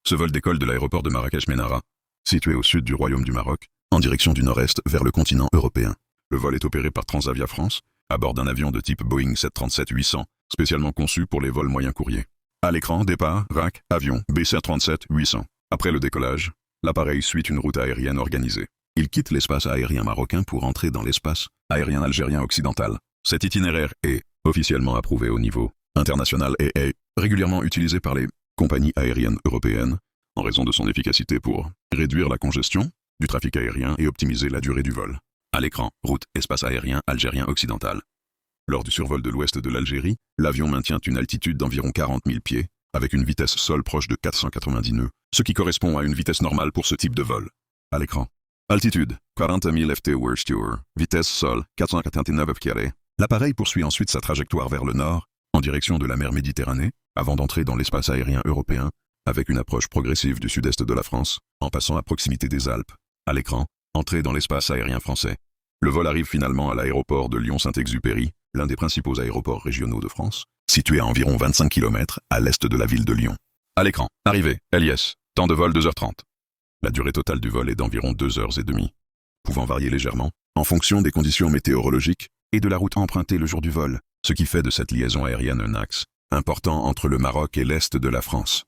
Ce vol décolle de l'aéroport de Marrakech-Ménara, situé au sud du Royaume du Maroc, en direction du nord-est vers le continent européen. Le vol est opéré par Transavia France, à bord d'un avion de type Boeing 737-800, spécialement conçu pour les vols moyens courriers. À l'écran, départ, rack, avion, B737-800. Après le décollage, l'appareil suit une route aérienne organisée. Il quitte l'espace aérien marocain pour entrer dans l'espace aérien algérien occidental. Cet itinéraire est officiellement approuvé au niveau international et est régulièrement utilisé par les compagnies aériennes européennes en raison de son efficacité pour réduire la congestion du trafic aérien et optimiser la durée du vol. À l'écran, route espace aérien algérien occidental. Lors du survol de l'ouest de l'Algérie, l'avion maintient une altitude d'environ 40 000 pieds, avec une vitesse sol proche de 490 nœuds, ce qui correspond à une vitesse normale pour ce type de vol. À l'écran. Altitude, 40 000 ft Tour, vitesse sol, 489 km. L'appareil poursuit ensuite sa trajectoire vers le nord, en direction de la mer Méditerranée, avant d'entrer dans l'espace aérien européen, avec une approche progressive du sud-est de la France, en passant à proximité des Alpes. À l'écran, entrée dans l'espace aérien français. Le vol arrive finalement à l'aéroport de Lyon-Saint-Exupéry, l'un des principaux aéroports régionaux de France, situé à environ 25 km à l'est de la ville de Lyon. À l'écran, arrivée, LIS, temps de vol 2h30. La durée totale du vol est d'environ 2h30, pouvant varier légèrement, en fonction des conditions météorologiques et de la route empruntée le jour du vol, ce qui fait de cette liaison aérienne un axe important entre le Maroc et l'est de la France.